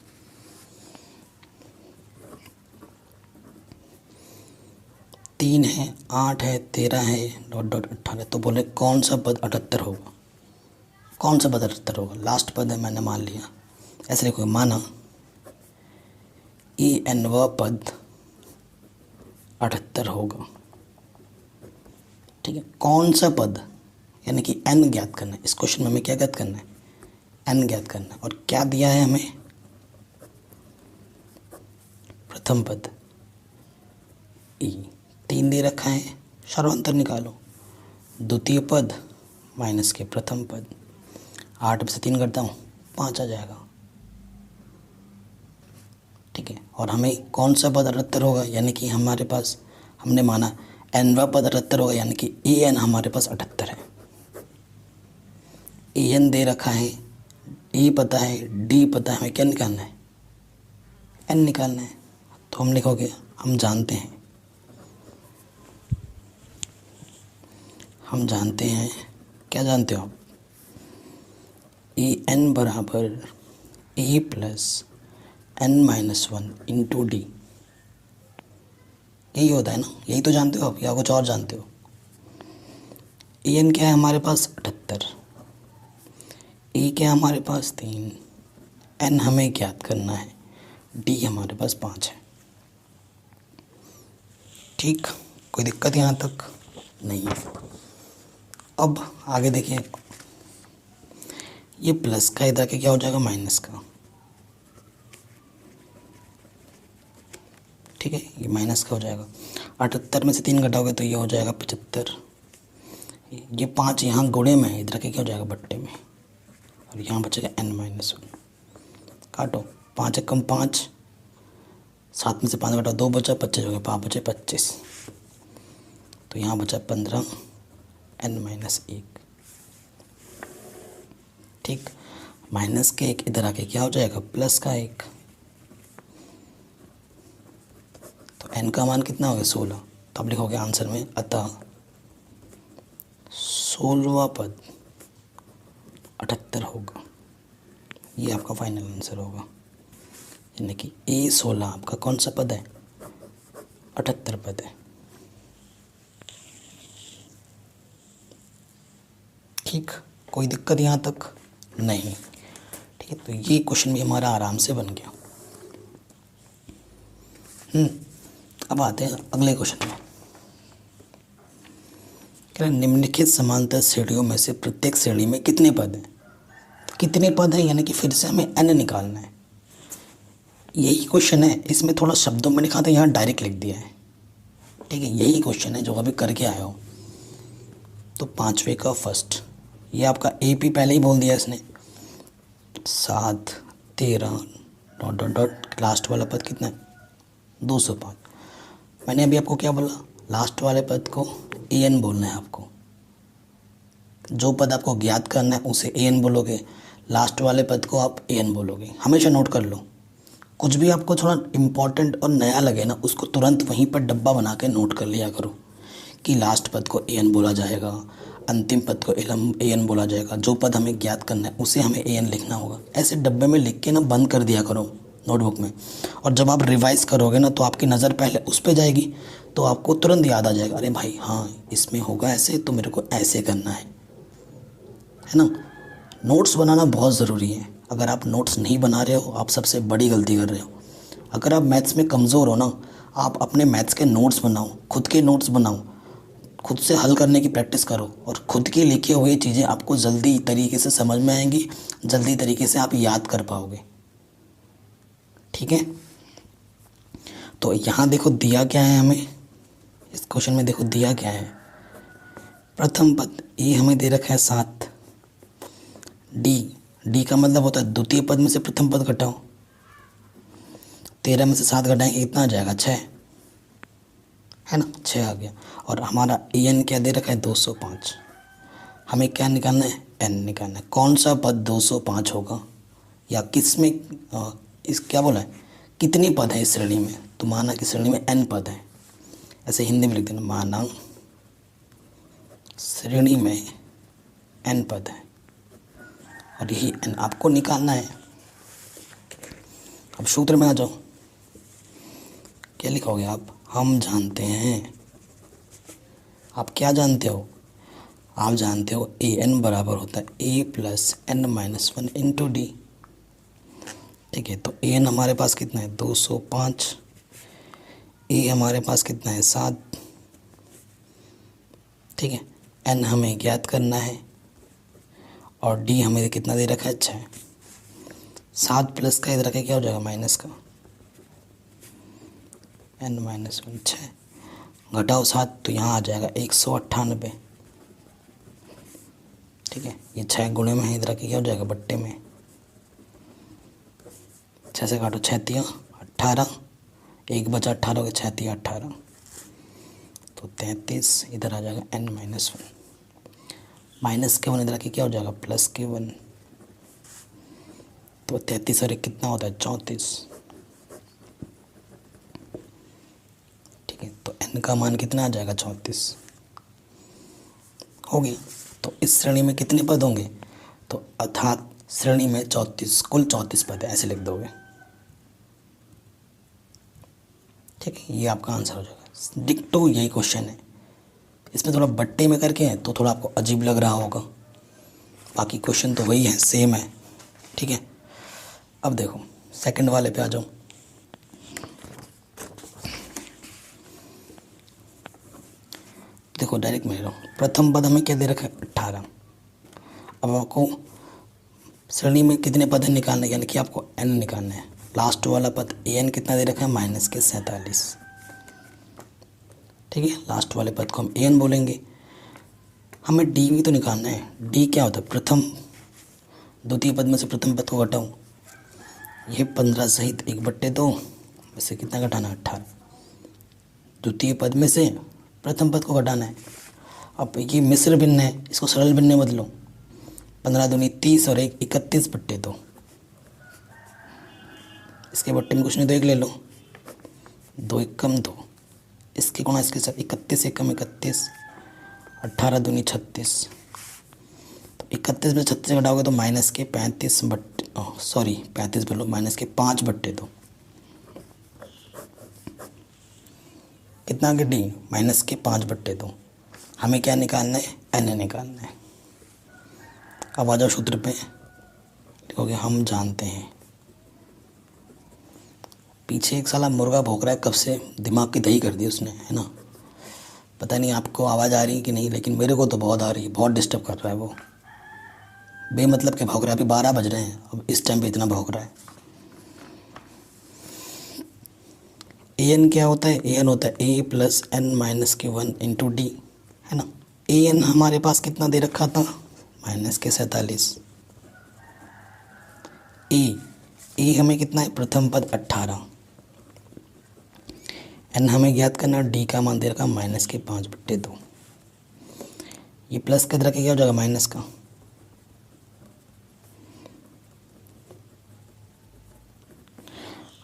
तीन है, 8 है, 13 है, डॉट डॉट 18, तो बोले कौन सा पद 78 होगा, कौन सा पद 78 होगा। लास्ट पद है, मैंने मान लिया, ऐसे लिखो, माना ए एन व पद 78 होगा। ठीक है, कौन सा पद, यानी कि एन ज्ञात करना है। इस क्वेश्चन में हमें क्या ज्ञात करना है, एन ज्ञात करना है। और क्या दिया है हमें, प्रथम पद ई, 3 दे रखा है, सर्वांतर निकालो, द्वितीय पद माइनस के प्रथम पद, 8 में से 3 करता हूँ 5 आ जाएगा। ठीक है, और हमें कौन सा पद 78 होगा, यानी कि हमारे पास हमने माना एनवा पद 78 होगा, यानी कि ए एन हमारे पास 78 है। ए एन दे रखा है, ए पता है, डी पता है, हमें क्या निकालना है, एन निकालना है। तो हम लिखोगे, हम जानते हैं, हम जानते हैं, क्या जानते हो आप, ए एन बराबर a plus n minus 1 into D. यही होता है ना, यही तो जानते हो आप, या कुछ और जानते हो। ए एन क्या है हमारे पास 78, ए क्या है हमारे पास 3, एन हमें ज्ञात करना है, डी हमारे पास 5 है। ठीक, कोई दिक्कत यहाँ तक नहीं है। अब आगे देखिए, ये प्लस का इधर के क्या हो जाएगा, माइनस का। ठीक है, ये माइनस का हो जाएगा, 78 में से 3 घटाओगे तो ये हो जाएगा 75। ये 5 यहाँ गुणे में है, इधर के क्या हो जाएगा, बट्टे में, और यहाँ बचेगा n माइनस 1। काटो, 5 कम 5, 7 में से 5 घटाओ 2 बचा, 25 हो गया, 5 बचे 25, तो यहाँ बचा 15 n माइनस 1। ठीक, माइनस के 1 इधर आके क्या हो जाएगा, प्लस का 1, तो n का मान कितना हो गया, 16। तो आप लिखोगे आंसर में, अतः 16वां पद 78 होगा। ये आपका फाइनल आंसर होगा, यानी कि A16 आपका कौन सा पद है, 78 पद है। ठीक, कोई दिक्कत यहाँ तक नहीं। ठीक है, तो ये क्वेश्चन भी हमारा आराम से बन गया। अब आते हैं अगले क्वेश्चन में। कह रहे निम्नलिखित समांतर श्रेणियों में से प्रत्येक श्रेणी में कितने पद हैं। तो कितने पद हैं, यानी कि फिर से हमें n निकालना है। यही क्वेश्चन है, इसमें थोड़ा शब्दों में लिखा था, यहाँ डायरेक्ट लिख दिया है। ठीक है, यही क्वेश्चन है जो अभी करके आया हो। तो 5वें का फर्स्ट, ये आपका AP पहले ही बोल दिया इसने, 7, 13 डॉट डॉट डॉट, लास्ट वाला पद कितना है, 205। मैंने अभी आपको क्या बोला, लास्ट वाले पद को AN बोलना है आपको। जो पद आपको ज्ञात करना है उसे AN बोलोगे, लास्ट वाले पद को आप AN बोलोगे। हमेशा नोट कर लो, कुछ भी आपको थोड़ा इम्पोर्टेंट और नया लगे ना, उसको तुरंत वहीं पर डब्बा बना के नोट कर लिया करो कि लास्ट पद को AN बोला जाएगा, अंतिम पद को AN बोला जाएगा। जो पद हमें ज्ञात करना है उसे हमें AN लिखना होगा। ऐसे डब्बे में लिख के ना बंद कर दिया करो नोटबुक में, और जब आप रिवाइज़ करोगे ना तो आपकी नज़र पहले उस पर जाएगी, तो आपको तुरंत याद आ जाएगा, अरे भाई हाँ इसमें होगा ऐसे, तो मेरे को ऐसे करना है ना। नोट्स बनाना बहुत ज़रूरी है। अगर आप नोट्स नहीं बना रहे हो, आप सबसे बड़ी गलती कर रहे हो। अगर आप मैथ्स में कमज़ोर हो ना, आप अपने मैथ्स के नोट्स बनाओ, खुद के नोट्स बनाओ, खुद से हल करने की प्रैक्टिस करो, और खुद की लिखी हुई चीज़ें आपको जल्दी तरीके से समझ में आएंगी, जल्दी तरीके से आप याद कर पाओगे। ठीक है, तो यहाँ देखो दिया क्या है हमें, इस क्वेश्चन में देखो दिया क्या है। प्रथम पद ये हमें दे रखा है 7, डी का मतलब होता है द्वितीय पद में से प्रथम पद घटाओ, 13 में से 7 घटाएंगे कितना आ जाएगा, 6 है ना, 6 आ गया। और हमारा AN क्या दे रखा है, 205। हमें क्या निकालना है, N निकालना है। कौन सा पद 205 होगा, या किस में इस क्या बोला है, कितने पद है इस श्रेणी में। तो माना कि श्रेणी में N पद है, ऐसे हिंदी में लिख देना, माना श्रेणी में n पद है और यही n आपको निकालना है। अब सूत्र में आ जाओ, क्या लिखोगे आप? हम जानते हैं। आप क्या जानते हो? आप जानते हो ए एन बराबर होता है a plus n minus one into d. ठीक है, तो ए एन हमारे पास कितना है? 205। ए हमारे पास कितना है? 7। ठीक है, एन हमें ज्ञात करना है और डी हमें कितना दे रखा है? 6। 7 प्लस का इधर रखे क्या हो जाएगा? माइनस का। एन माइनस वन 6 घटाओ 7 तो यहाँ आ जाएगा 198। ठीक है, ये 6 गुणे में है, इधर के क्या हो जाएगा? बट्टे में। 6 से काटो, 6 तिया 18, 1 बचा 18 के 6 तिया 18, तो 33। इधर आ जाएगा n माइनस वन। माइनस के 1 इधर के क्या हो जाएगा? प्लस के 1, तो 33 और 1 कितना होता है? 34। ठीक है, तो n का मान कितना आ जाएगा? 34 होगी। तो इस श्रेणी में कितने पद होंगे? तो अर्थात श्रेणी में 34, कुल 34 पद है, ऐसे लिख दोगे। ठीक है, ये आपका आंसर हो जाएगा। डिक्टो यही क्वेश्चन है। इसमें थोड़ा बट्टे में करके है तो थोड़ा आपको अजीब लग रहा होगा, बाकी क्वेश्चन तो वही है, सेम है। ठीक है, अब देखो सेकंड वाले पे आ जाओ। देखो डायरेक्ट मिल रहा हूँ। प्रथम पद हमें क्या दे रखा है? 18। अब आपको श्रेणी में कितने पद हैं निकालने, यानी कि आपको n निकालना है। लास्ट वाला पद an कितना दे रखा है? माइनस के 47। ठीक है, लास्ट वाले पद को हम an बोलेंगे। हमें d भी तो निकालना है। d क्या होता है? प्रथम द्वितीय पद में से प्रथम पद को घटाओ। ये 15 सहित 1/2 वैसे कितना घटाना है? 18। द्वितीय पद में से प्रथम पद को घटाना है। अब ये मिश्र भिन्न है, इसको सरल भिन्न में बदलो। 15 दूनी 30 और 1 31/2। इसके बट्टे में कुछ नहीं तो 1 ले लो, 2 एकम 2, इसके गुणा इसके साथ 31 एकम 31, 18 दूनी 36। तो 31 में 36 घटाओगे तो माइनस के 35 बोलो, माइनस के 5/2। कितना के डी? माइनस के 5/2। हमें क्या निकालना है? एन निकालना है। अब आ जाओ सूत्र पे, लिखोगे हम जानते हैं। पीछे एक साला मुर्गा भौंक रहा है कब से, दिमाग की दही कर दी उसने, है ना। पता नहीं आपको आवाज़ आ रही है कि नहीं, लेकिन मेरे को तो बहुत आ रही है, बहुत डिस्टर्ब कर रहा है वो, बेमतलब के भौंक रहा है। अभी 12 बज रहे हैं, अब इस टाइम पे इतना भौंक रहा है। an क्या होता है? an होता है a प्लस एन माइनस के 1 इंटू डी, है ना। an हमारे पास कितना दे रखा था? माइनस के 47। a हमें कितना है? प्रथम पद 18। n हमें ज्ञात करना, d का मान दे रखा माइनस के 5/2। ये प्लस के तरह क्या हो जाएगा? माइनस का।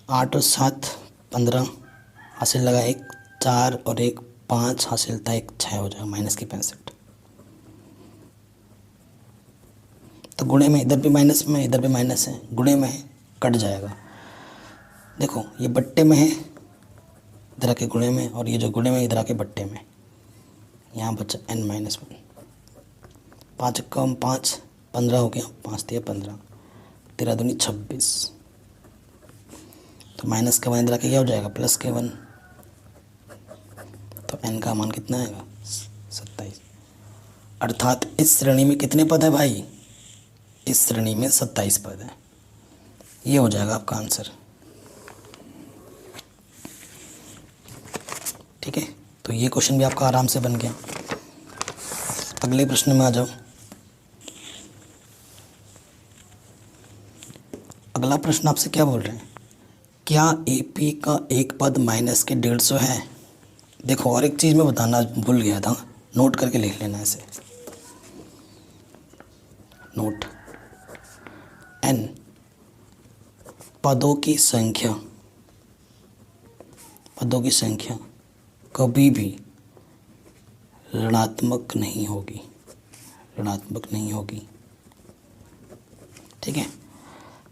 आठ और 7 15 हासिल लगा, 1 4 और 1 5 हासिल था, 1 6 हो जाएगा, माइनस के 65। तो गुणे में इधर भी माइनस में, इधर भी माइनस है, गुणे में है, कट जाएगा। देखो ये बट्टे में है, इधर आके गुणे में, और ये जो गुणे में इधर आके बट्टे में। यहाँ बचा n माइनस 1। 5 कम 5 15 हो गया, 5 दिया 15, 13 दूनी 26। तो माइनस का 1 इधर आके क्या हो जाएगा? प्लस के 1। तो n का मान कितना आएगा? 27। अर्थात इस श्रेणी में कितने पद है भाई? इस श्रेणी में 27 पद है। ये हो जाएगा आपका आंसर। ठीक है, तो ये क्वेश्चन भी आपका आराम से बन गया। अगले प्रश्न में आ जाओ। अगला प्रश्न आपसे क्या बोल रहे हैं? क्या AP का एक पद माइनस के 150 है? देखो और एक चीज़ मैं बताना भूल गया था, नोट करके लिख लेना ऐसे। नोट, n पदों की संख्या कभी भी ऋणात्मक नहीं होगी, ऋणात्मक नहीं होगी। ठीक है।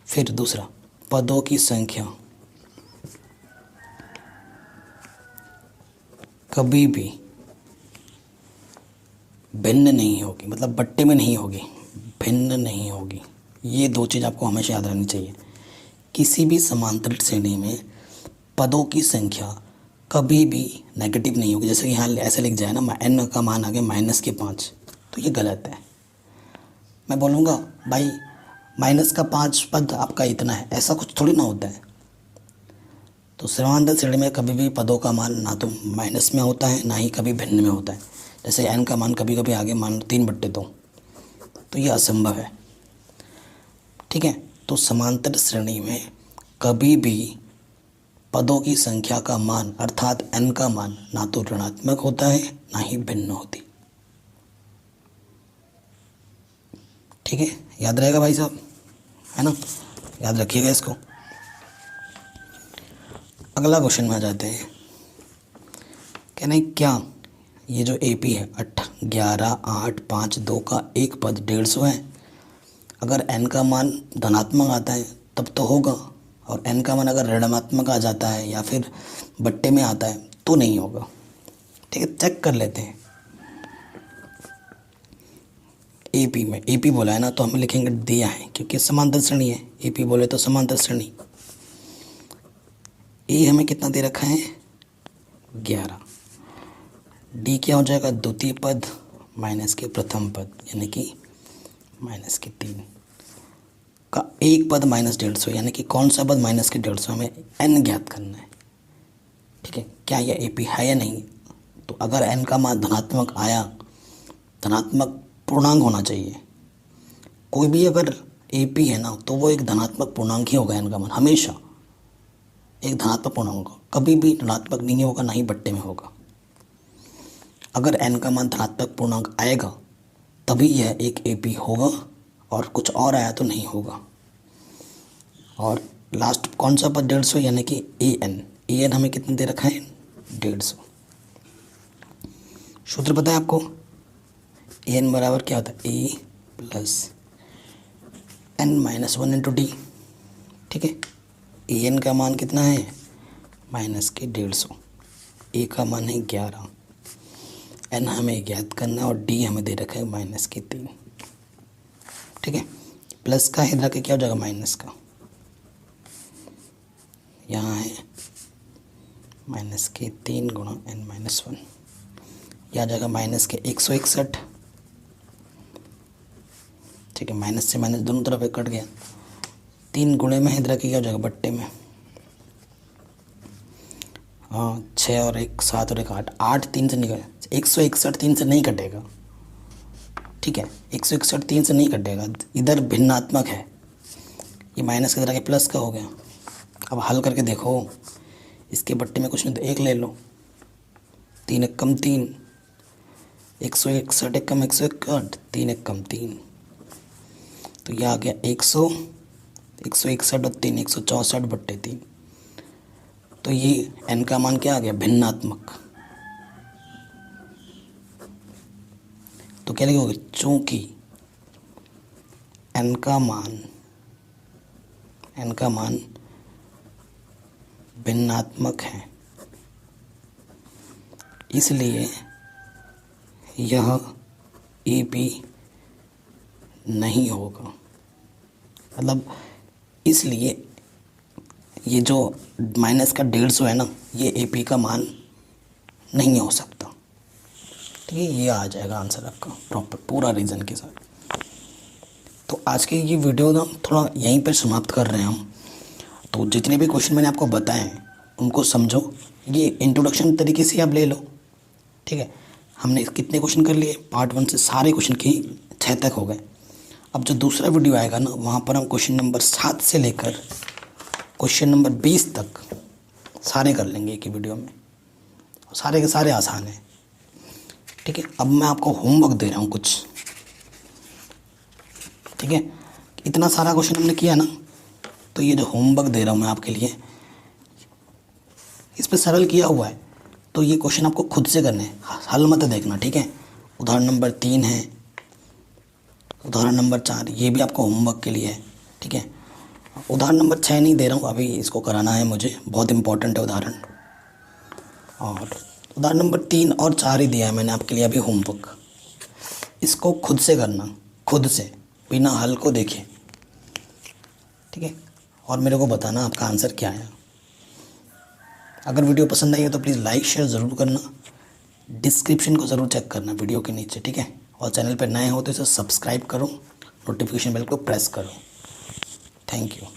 फिर दूसरा, पदों की संख्या कभी भी भिन्न नहीं होगी, मतलब बट्टे में नहीं होगी, भिन्न नहीं होगी। ये दो चीज़ आपको हमेशा याद रखनी चाहिए। किसी भी समांतर श्रेणी में पदों की संख्या कभी भी नेगेटिव नहीं होगी। जैसे कि यहाँ ऐसे लिख जाए ना, n का मान आ गया -5, तो ये गलत है। मैं बोलूँगा भाई -5 पद आपका इतना है, ऐसा कुछ थोड़ी ना होता है। तो समांतर श्रेणी में कभी भी पदों का मान ना तो माइनस में होता है, ना ही कभी भिन्न में होता है। जैसे n का मान कभी कभी आगे मान 3/2, तो ये असंभव है। ठीक है। तो समांतर श्रेणी में कभी भी पदों की संख्या का मान अर्थात n का मान ना तो ऋणात्मक होता है, ना ही भिन्न होती। ठीक है, याद रहेगा भाई साहब, है ना, याद रखिएगा इसको। अगला क्वेश्चन में आ जाते हैं। कहना है क्या ये जो AP है 11, 8, 5, 2 का एक पद 150 है। अगर n का मान धनात्मक आता है तब तो होगा, और n का मान अगर ऋणात्मक आ जाता है या फिर बट्टे में आता है तो नहीं होगा। ठीक है, चेक कर लेते हैं। AP में AP बोला है ना, तो हमें लिखेंगे दिया है, क्योंकि समांतर श्रेणी है। AP बोले तो समांतर श्रेणी। A हमें कितना दे रखा है 11। D क्या हो जाएगा, द्वितीय पद माइनस के प्रथम पद, यानी कि -3 का एक पद -150, यानी कि कौन सा पद -150, हमें n ज्ञात करना है। ठीक है, क्या यह AP है या नहीं। तो अगर n का मान धनात्मक आया, धनात्मक पूर्णांक होना चाहिए। कोई भी अगर AP है ना, तो वो एक धनात्मक पूर्णांक ही होगा। n का मान हमेशा एक धनात्मक पूर्णांक होगा, कभी भी ऋणात्मक नहीं होगा, ना ही बट्टे में होगा। अगर n का मान धनात्मक पूर्णांक आएगा तभी यह एक AP होगा, और कुछ और आया तो नहीं होगा। और लास्ट कौन सा पद 150, यानी कि AN हमें कितने दे रखा है 150। सूत्र पता है आपको, AN बराबर क्या होता है A + n - 1 × D। ठीक है, AN का मान कितना है -150, A का मान है 11, n हमें ज्ञात करना है, और D हमें दे रखा है -3। ठीक है, प्लस का इधर के क्या हो जाएगा माइनस का, यहाँ है -3 × n - 1, यह आ जाएगा -161। ठीक है, माइनस से माइनस दोनों तरफ कट गया। 3 गुणे में इधर के क्या हो जाएगा बट्टे में, हाँ 6 और 1 7 और 1 8, 8 3 से निकल, 161 3 से नहीं कटेगा। ठीक है, 161 3 से नहीं कटेगा, इधर भिन्नात्मक है, ये माइनस की तरह के प्लस का हो गया। अब हल करके देखो, इसके बट्टे में कुछ नहीं तो 1 ले लो, 3 1 कम 3, 161 1 कम 161, 3 1 कम 3, तो यह आ गया 100, 161 और 3 164/3। तो ये n का मान क्या आ गया भिन्नात्मक। तो क्या लिखोगे, चूंकि n का मान भिन्नात्मक है, इसलिए यह AP नहीं होगा। मतलब इसलिए ये जो माइनस का 150 है ना, ये AP का मान नहीं हो सकता। ठीक है, ये आ जाएगा आंसर आपका प्रॉपर पूरा रीज़न के साथ। तो आज की ये वीडियो ना थोड़ा यहीं पर समाप्त कर रहे हैं हम। तो जितने भी क्वेश्चन मैंने आपको बताए हैं उनको समझो, ये इंट्रोडक्शन तरीके से आप ले लो। ठीक है, हमने कितने क्वेश्चन कर लिए, पार्ट 1 से सारे क्वेश्चन की 6 तक हो गए। अब जो दूसरा वीडियो आएगा ना, वहाँ पर हम क्वेश्चन नंबर 7 से लेकर क्वेश्चन नंबर 20 तक सारे कर लेंगे एक ही वीडियो में, सारे के सारे आसान हैं। ठीक है, अब मैं आपको होमवर्क दे रहा हूँ कुछ। ठीक है, इतना सारा क्वेश्चन हमने किया ना, तो ये जो होमवर्क दे रहा हूँ मैं आपके लिए, इस पर सरल किया हुआ है। तो ये क्वेश्चन आपको खुद से करने हैं, हल मत देखना, ठीक है। उदाहरण नंबर 3 है, उदाहरण नंबर 4, ये भी आपको होमवर्क के लिए है, ठीक है। उदाहरण नंबर 6 नहीं दे रहा हूँ अभी, इसको कराना है मुझे, बहुत इंपॉर्टेंट है उदाहरण। और उदाहरण नंबर 3 और 4 ही दिया है मैंने आपके लिए अभी होमवर्क। इसको खुद से करना, खुद से, बिना हल को देखे, ठीक है। और मेरे को बताना आपका आंसर क्या है। अगर वीडियो पसंद आई है तो प्लीज़ लाइक शेयर ज़रूर करना, डिस्क्रिप्शन को ज़रूर चेक करना वीडियो के नीचे, ठीक है। और चैनल पर नए हो तो इसे सब्सक्राइब करो, नोटिफिकेशन बेल को प्रेस करो। Thank you.